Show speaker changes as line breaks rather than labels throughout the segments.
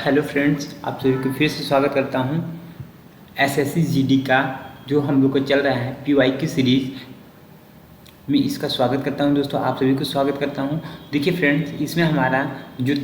Hello friends, आप सभी को फिर से स्वागत करता हूं एसएससी जीडी का जो हम लोग को चल रहा है पीवाई की सीरीज़ में। इसका स्वागत करता हूं दोस्तों, आप सभी को स्वागत करता हूं। देखिए फ्रेंड्स, इसमें हमारा जो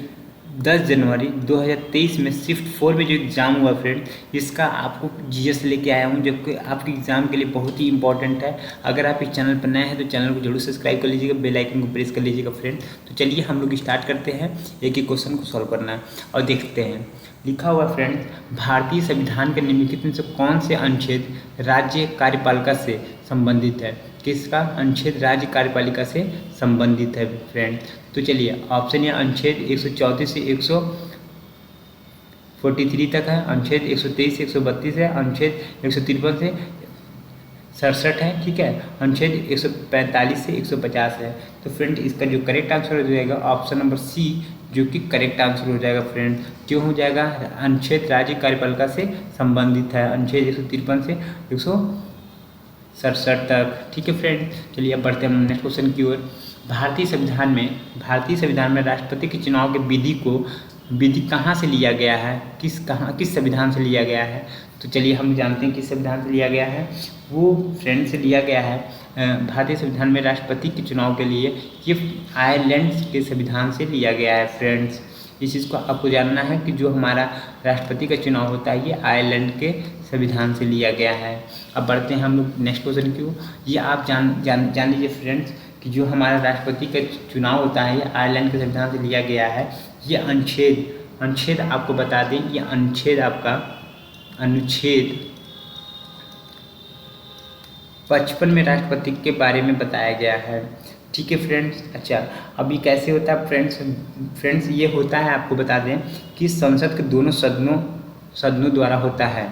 10 जनवरी 2023 में शिफ्ट 4 में जो एग्ज़ाम हुआ फ्रेंड्स, इसका आपको जीएस लेके आया हूं, जो कि आपके एग्ज़ाम के लिए बहुत ही इंपॉर्टेंट है। अगर आप इस चैनल पर नए हैं तो चैनल को जरूर सब्सक्राइब कर लीजिएगा, बेल आइकन को प्रेस कर लीजिएगा फ्रेंड्स। तो चलिए हम लोग स्टार्ट करते हैं, एक एक क्वेश्चन को सॉल्व करना और देखते हैं। लिखा हुआ फ्रेंड्स, भारतीय संविधान के निम्नलिखित में से कौन से अनुच्छेद राज्य कार्यपालिका से संबंधित है? किसका अनुच्छेद राज्य कार्यपालिका से संबंधित है फ्रेंड्स? तो चलिए ऑप्शन है अनुच्छेद 134 से 143 तक है, अनुच्छेद 123 से 132 है, अनुच्छेद 153 से 67 है, ठीक है, अनुच्छेद 145 से 150 है। तो फ्रेंड इसका जो करेक्ट आंसर हो जाएगा ऑप्शन नंबर सी, जो कि करेक्ट आंसर हो जाएगा फ्रेंड। क्यों हो जाएगा? अनुच्छेद राज्य कार्यपालिका से संबंधित है, अनुच्छेद 153 से 167 तक, ठीक है फ्रेंड। चलिए अब बढ़ते हैं नेक्स्ट क्वेश्चन की ओर। भारतीय संविधान में राष्ट्रपति के चुनाव के विधि कहाँ से लिया गया है? किस संविधान से लिया गया है? तो चलिए हम जानते हैं किस संविधान से लिया गया है। वो फ्रेंड से लिया गया है भारतीय संविधान में राष्ट्रपति के चुनाव के लिए ये आयरलैंड के संविधान से लिया गया है फ्रेंड्स। इस चीज़ को आपको जानना है कि जो हमारा राष्ट्रपति का चुनाव होता है ये आयरलैंड के संविधान से लिया गया है। अब बढ़ते हैं हम लोग नेक्स्ट क्वेश्चन की ओर। ये आप जान लीजिए फ्रेंड्स कि जो हमारा राष्ट्रपति का चुनाव होता है ये आयरलैंड के संविधान से लिया गया है। ये अनुच्छेद आपको बता दें, ये अनुच्छेद आपका अनुच्छेद 55 में राष्ट्रपति के बारे में बताया गया है, ठीक है फ्रेंड्स। अच्छा, अभी कैसे होता है फ्रेंड्स ये होता है, आपको बता दें कि संसद के दोनों सदनों द्वारा होता है।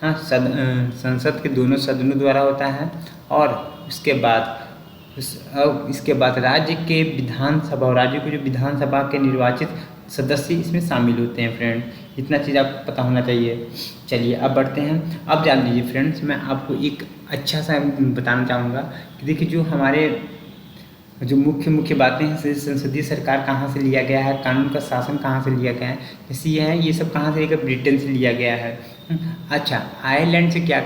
हाँ, संसद के दोनों सदनों द्वारा होता है और इसके बाद राज्य के विधानसभा और राज्य के जो विधानसभा के निर्वाचित सदस्य इसमें शामिल होते हैं फ्रेंड। इतना चीज़ आपको पता होना चाहिए। चलिए अब बढ़ते हैं। अब जान लीजिए फ्रेंड्स, मैं आपको एक अच्छा सा बताना चाहूँगा कि देखिए जो हमारे जो मुख्य बातें हैं, संसदीय सरकार कहाँ से लिया गया है, कानून का शासन कहाँ से लिया गया है, जैसे ये है, ये सब कहाँ से लेकर ब्रिटेन से लिया गया है। अच्छा, आयरलैंड से क्या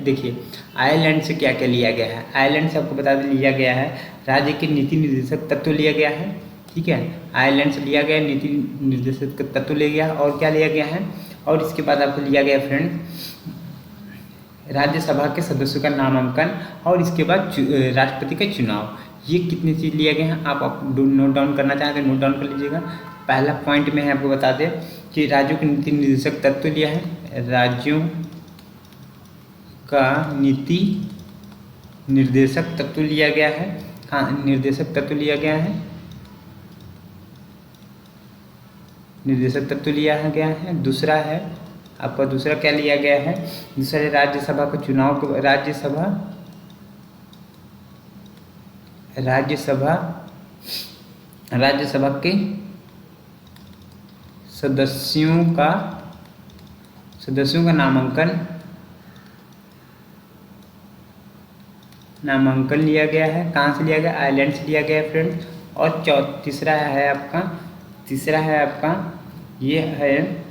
देखिए, आयरलैंड से क्या लिया गया है। आयरलैंड से आपको बता दें लिया गया है राज्य के नीति निर्देशक तत्व लिया गया है, ठीक है। आयरलैंड से लिया गया नीति निर्देशक तत्व लिया गया और क्या लिया गया है, और इसके बाद आपको लिया गया फ्रेंड राज्यसभा के सदस्यों का नामांकन और इसके बाद राष्ट्रपति का चुनाव। ये कितनी चीज़ लिया गया है आप नोट डाउन करना चाहें तो नोट डाउन कर लीजिएगा। पहला पॉइंट में है आपको बता दें कि राज्यों के नीति निर्देशक तत्व लिया है, राज्यों का नीति निर्देशक तत्व लिया गया है। हाँ, निर्देशक तत्व लिया गया है, निर्देशक तत्व लिया गया है। दूसरा है आपका, दूसरा क्या लिया गया है? दूसरा है राज्यसभा का चुनाव को राज्यसभा के सदस्यों का नामांकन लिया गया है। कहाँ से लिया गया? आयरलैंड से लिया गया है फ्रेंड्स। और तीसरा है आपका ये है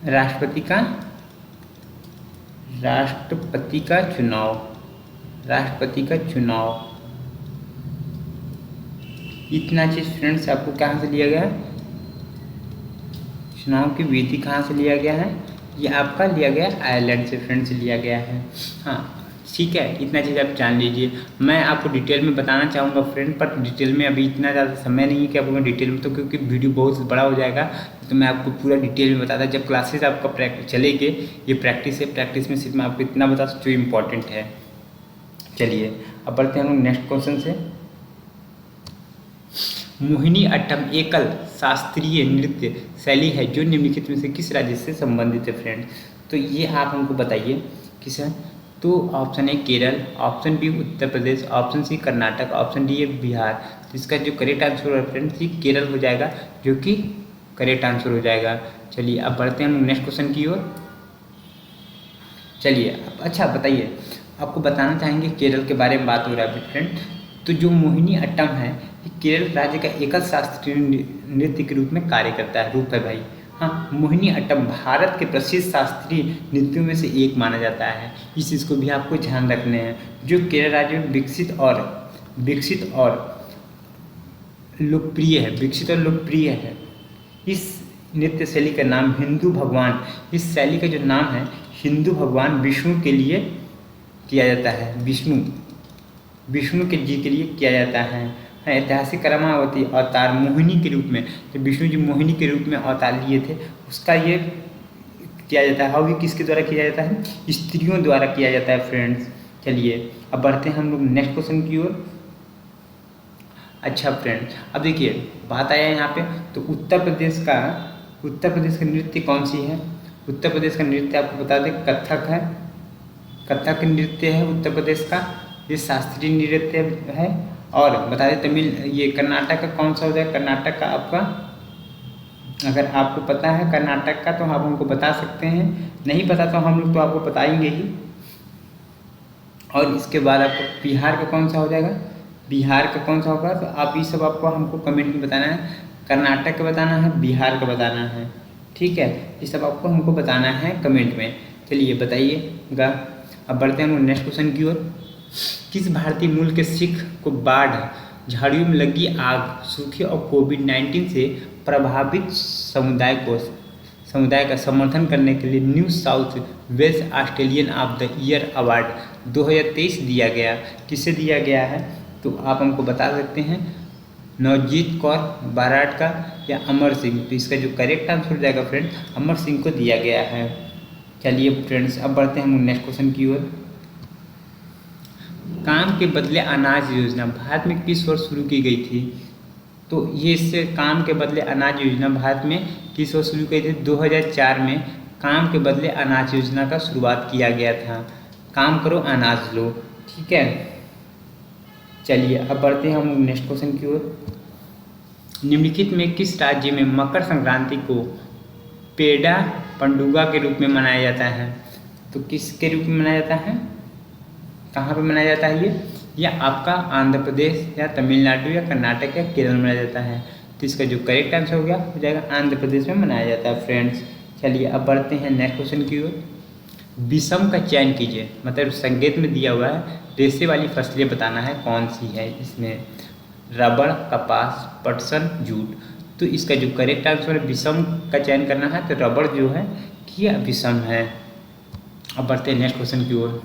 राष्ट्रपति का चुनाव। इतना चीज़ फ्रेंड्स आपको कहाँ से लिया गया? चुनाव की विधि कहाँ से लिया गया है? ये आपका लिया गया आयरलैंड से फ्रेंड्स लिया गया है। हाँ, ठीक है, इतना चीज़ आप जान लीजिए। मैं आपको डिटेल में बताना चाहूँगा फ्रेंड, पर डिटेल में अभी इतना ज़्यादा समय नहीं है कि आपको मैं डिटेल में, तो क्योंकि वीडियो बहुत बड़ा हो जाएगा तो मैं आपको पूरा डिटेल में बताता। जब क्लासेस आपका चलेंगे, ये प्रैक्टिस है, प्रैक्टिस में सिर्फ मैं आपको इतना बता सकता हूँ जो इम्पोर्टेंट है। चलिए अब बढ़ते हैं हम नेक्स्ट क्वेश्चन से। मोहिनी अट्टम एकल शास्त्रीय नृत्य शैली है जो निम्नलिखित में से किस राज्य से संबंधित है फ्रेंड? तो ये आप हमको बताइए किस है। तो option A Kerala, option B Uttar Pradesh, option C Karnataka, option D है बिहार। तो इसका जो करेक्ट आंसर है फ्रेंड्स ये केरल हो जाएगा, जो कि करेक्ट आंसर हो जाएगा। चलिए अब बढ़ते हैं हम नेक्स्ट क्वेश्चन की ओर। चलिए अच्छा बताइए, आपको बताना चाहेंगे केरल के बारे में बात हो रहा है फ्रेंड। तो जो मोहिनी अट्टम है ये केरल राज्य का एकल शास्त्रीय नृत्य के रूप में कार्य करता है। रूप है भाई, हाँ। मोहिनी अट्टम भारत के प्रसिद्ध शास्त्रीय नृत्यों में से एक माना जाता है। इस चीज़ को भी आपको ध्यान रखने हैं, जो केरल राज्य में विकसित और लोकप्रिय है। इस नृत्य शैली का नाम हिंदू भगवान, इस शैली का जो नाम है हिंदू भगवान विष्णु के लिए किया जाता है। विष्णु के जी के लिए किया जाता है। ऐतिहासिक कर्मावती अवतार मोहिनी के रूप में, तो विष्णु जी मोहिनी के रूप में अवतार लिए थे, उसका ये किया जाता है। और ये किसके द्वारा किया जाता है? स्त्रियों द्वारा किया जाता है फ्रेंड्स। चलिए अब बढ़ते हैं हम लोग नेक्स्ट क्वेश्चन की ओर। अच्छा फ्रेंड्स, अब देखिए बात आया यहाँ पे, तो उत्तर प्रदेश का नृत्य कौन सी है? उत्तर प्रदेश का नृत्य आपको बता दें कथक है। कथक नृत्य है उत्तर प्रदेश का, ये शास्त्रीय नृत्य है। और बता दें ये कर्नाटक का कौन सा हो जाए? कर्नाटक का आपका, अगर आपको पता है कर्नाटक का तो आप हमको बता सकते हैं, नहीं पता तो हम लोग तो आपको बताएंगे ही। और इसके बाद आपको बिहार का कौन सा हो जाएगा? बिहार का कौन सा होगा? तो आप ये सब आपको हमको कमेंट में बताना है। कर्नाटक का बताना है, बिहार का बताना है, ठीक है। ये सब आपको हमको बताना है कमेंट में। चलिए बताइएगा। अब बढ़ते हैं हम नेक्स्ट क्वेश्चन की ओर। किस भारतीय मूल के सिख को बाढ़, झाड़ियों में लगी आग, सूखे और कोविड-19 से प्रभावित समुदाय का समर्थन करने के लिए New South Wales Australian of the year award 2023 दिया गया? किसे दिया गया है? तो आप हमको बता सकते हैं नवजीत कौर बाराट का या अमर सिंह। तो इसका जो करेक्ट आंसर हो जाएगा फ्रेंड, अमर सिंह को दिया गया है। चलिए फ्रेंड्स अब बढ़ते हैं हम नेक्स्ट क्वेश्चन की ओर। काम के बदले अनाज योजना भारत में किस वर्ष शुरू की गई थी? तो ये इससे काम के बदले अनाज योजना भारत में किस वर्ष शुरू की गई थी? 2004 में काम के बदले अनाज योजना का शुरुआत किया गया था। काम करो अनाज लो, ठीक है। चलिए अब बढ़ते हैं हम नेक्स्ट क्वेश्चन की ओर। निम्नलिखित में किस राज्य में मकर संक्रांति को पेड़ा पंडुगा के रूप में मनाया जाता है? तो किसके रूप में मनाया जाता है? कहाँ पे मनाया जाता है ये आपका आंध्र प्रदेश या तमिलनाडु या कर्नाटक या केरल में मनाया जाता है। तो इसका जो करेक्ट आंसर हो जाएगा आंध्र प्रदेश में मनाया जाता है फ्रेंड्स। चलिए अब बढ़ते हैं नेक्स्ट क्वेश्चन की ओर। विषम का चयन कीजिए, मतलब संकेत में दिया हुआ है रेशे वाली फसलें बताना है कौन सी है इसमें? रबड़, कपास, पटसन, जूट। तो इसका जो करेक्ट आंसर है विषम का चयन करना है, तो रबड़ जो है कि विषम है। अब बढ़ते हैं नेक्स्ट क्वेश्चन की ओर।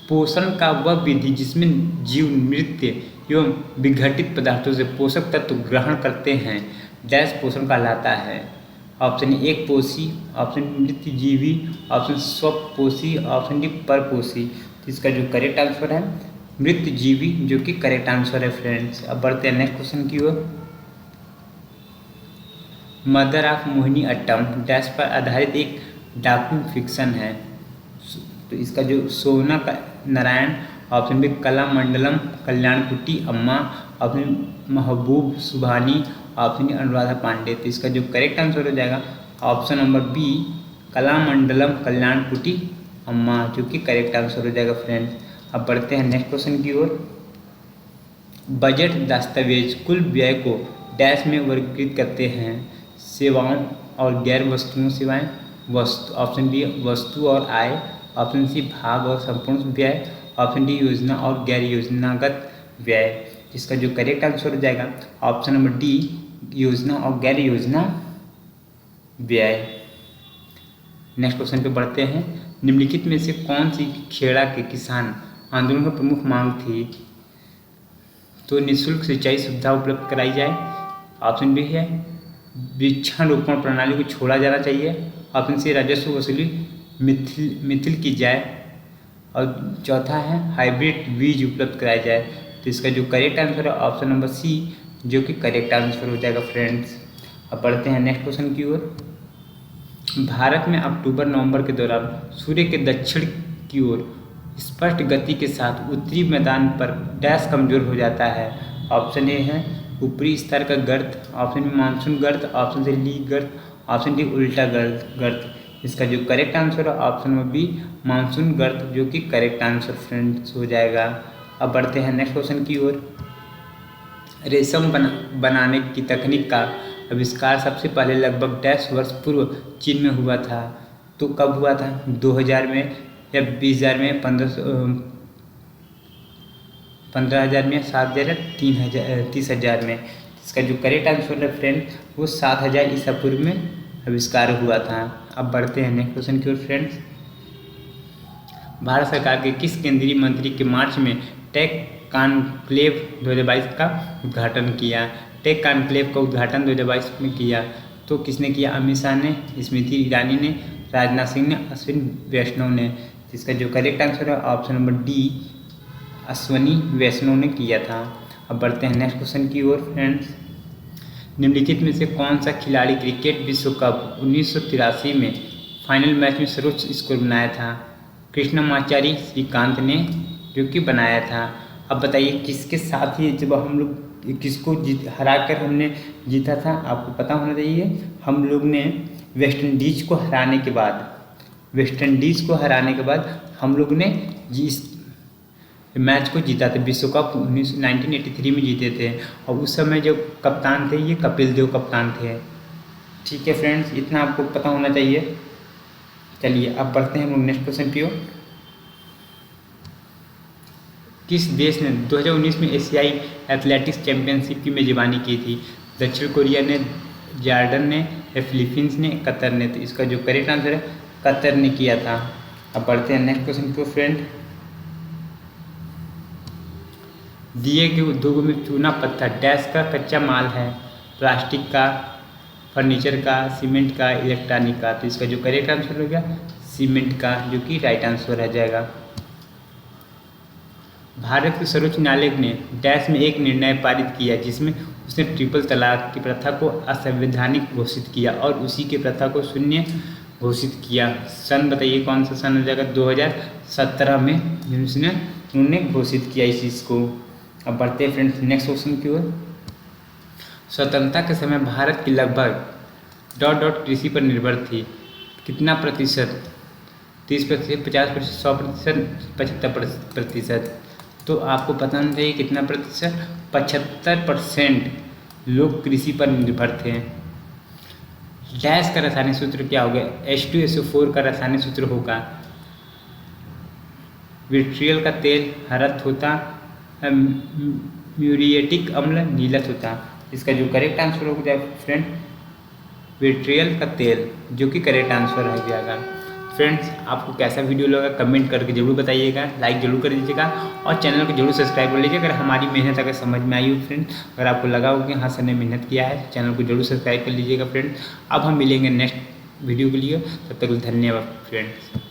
पोषण का वह विधि जिसमें जीव मृत एवं विघटित पदार्थों से पोषक तत्व ग्रहण करते हैं, डैश पोषण कहलाता है? ऑप्शन ए एक पोषी, ऑप्शन मृत जीवी, ऑप्शन स्वपोषी, ऑप्शन डी परपोषी। तो इसका जो करेक्ट आंसर है मृत जीवी, जो कि करेक्ट आंसर है फ्रेंड्स। अब बढ़ते हैं नेक्स्ट क्वेश्चन की ओर। Mother of Mohini Attam dash पर आधारित एक डॉक्यू फिक्शन है। तो इसका जो सोना का नारायण, ऑप्शन बी कलामंडलम कल्याणकुट्टी अम्मा, ऑप्शन महबूब सुभानी, ऑप्शन डी अनुराधा पांडे। तो इसका जो करेक्ट आंसर हो जाएगा ऑप्शन नंबर बी कलामंडलम कल्याणकुट्टी अम्मा, जो कि करेक्ट आंसर हो जाएगा फ्रेंड्स। अब बढ़ते हैं नेक्स्ट क्वेश्चन की ओर। बजट दस्तावेज कुल व्यय को डैश में वर्गीकृत करते हैं? सेवाओं और गैर वस्तुओं सेवाएं, वस्तु, ऑप्शन बी वस्तु और आय, ऑप्शन सी भाग और संपूर्ण व्यय, ऑप्शन डी योजना और गैर योजनागत व्यय। इसका जो करेक्ट आंसर हो जाएगा ऑप्शन नंबर डी योजना और गैर योजना व्यय। नेक्स्ट क्वेश्चन पे बढ़ते हैं। निम्नलिखित में से कौन सी खेड़ा के किसान आंदोलन की प्रमुख मांग थी? तो निःशुल्क सिंचाई सुविधा उपलब्ध कराई जाए, ऑप्शन बी है वृक्षारोपण प्रणाली को छोड़ा जाना चाहिए, ऑप्शन सी राजस्व वसूली मिथिल की जाए, और चौथा है हाइब्रिड बीज उपलब्ध कराया जाए। तो इसका जो करेक्ट आंसर है ऑप्शन नंबर सी, जो कि करेक्ट आंसर हो जाएगा फ्रेंड्स। अब बढ़ते हैं नेक्स्ट क्वेश्चन की ओर। भारत में अक्टूबर नवंबर के दौरान सूर्य के दक्षिण की ओर स्पष्ट गति के साथ उत्तरी मैदान पर डैश कमजोर हो जाता है? ऑप्शन ए है ऊपरी स्तर का गर्त, ऑप्शन बी मानसून गर्त, ऑप्शन सी ली गर्त, ऑप्शन डी उल्टा गर्त। इसका जो करेक्ट आंसर है ऑप्शन नंबर बी मानसून गर्त, जो कि करेक्ट आंसर फ्रेंड्स हो जाएगा। अब बढ़ते हैं नेक्स्ट क्वेश्चन की ओर। रेशम बनाने की तकनीक का आविष्कार सबसे पहले लगभग 10 वर्ष पूर्व चीन में हुआ था। तो कब हुआ था? 2000 में या 20,000 में, 15,000 में, 7,000 या 30,000 में। इसका जो करेक्ट आंसर है फ्रेंड वो 7,000 ईसा पूर्व में आविष्कार हुआ था। अब बढ़ते हैं नेक्स्ट क्वेश्चन की ओर फ्रेंड्स। भारत सरकार के किस केंद्रीय मंत्री के मार्च में टेक कॉन्क्लेव 2022 का उद्घाटन किया? टेक कॉन्क्लेव का उद्घाटन 2022 में किया तो किसने किया? अमित शाह ने, स्मृति ईरानी ने, राजनाथ सिंह ने, अश्विनी वैष्णव ने। इसका जो करेक्ट आंसर है ऑप्शन नंबर डी, अश्विनी वैष्णव ने किया था। अब बढ़ते हैं नेक्स्ट क्वेश्चन की ओर फ्रेंड्स। निम्नलिखित में से कौन सा खिलाड़ी क्रिकेट विश्व कप 1983 में फाइनल मैच में सर्वोच्च स्कोर बनाया था? कृष्णमाचारी श्रीकांत ने जो कि बनाया था। अब बताइए किसके साथ ही जब हम लोग किसको हराकर हमने जीता था? आपको पता होना चाहिए। हम लोग ने वेस्ट इंडीज़ को हराने के बाद हम लोग ने इस मैच को जीता था। विश्व कप 1983 में जीते थे और उस समय जो कप्तान थे ये कपिल देव कप्तान थे। ठीक है फ्रेंड्स, इतना आपको पता होना चाहिए। चलिए अब बढ़ते हैं हम लोग नेक्स्ट क्वेश्चन की ओर। किस देश ने 2019 में एशियाई एथलेटिक्स चैंपियनशिप की मेजबानी की थी? दक्षिण कोरिया ने, जॉर्डन ने, या फिलीपींस ने, कतर ने। तो इसका जो करेक्ट आंसर है कतर ने किया था। अब बढ़ते हैं नेक्स्ट क्वेश्चन की ओर फ्रेंड। दिए गए उद्योगों में चूना पत्थर डैश का कच्चा माल है? प्लास्टिक का, फर्नीचर का, सीमेंट का, इलेक्ट्रॉनिक का। तो इसका जो करेक्ट आंसर हो गया सीमेंट का, जो कि राइट आंसर रह जाएगा। भारत के सर्वोच्च न्यायालय ने डैश में एक निर्णय पारित किया जिसमें उसने ट्रिपल तलाक की प्रथा को असंवैधानिक घोषित किया और उसी की प्रथा को शून्य घोषित किया। सन बताइए कौन सा सन हो जाएगा? 2017 में उन्होंने घोषित किया इस चीज़ को। अब बढ़ते हैं फ्रेंड्स नेक्स्ट क्वेश्चन की ओर। स्वतंत्रता के समय भारत की लगभग ... कृषि पर निर्भर थी। कितना प्रतिशत? 30%, 50%, 100%, 75%। तो आपको पता नहीं चाहिए कितना प्रतिशत? 75% लोग कृषि पर निर्भर थे। डैश का रासायनिक सूत्र क्या होगा? H2SO4 का रासायनिक सूत्र होगा। विट्रियल का तेल हरत होता, म्यूरिएटिक अम्ल नीलत होता। इसका जो करेक्ट आंसर हो जाए फ्रेंड विट्रियल का तेल, जो कि करेक्ट आंसर हो जाएगा। फ्रेंड्स आपको कैसा वीडियो लगा कमेंट करके जरूर बताइएगा, लाइक जरूर कर दीजिएगा और चैनल को जरूर सब्सक्राइब कर लीजिए अगर हमारी मेहनत अगर समझ में आई हो फ्रेंड्स। अगर आपको लगा हो कि हाँ सर ने मेहनत किया है, चैनल को जरूर सब्सक्राइब कर लीजिएगा फ्रेंड्स। अब हम मिलेंगे नेक्स्ट वीडियो के लिए, तब तक धन्यवाद फ्रेंड्स।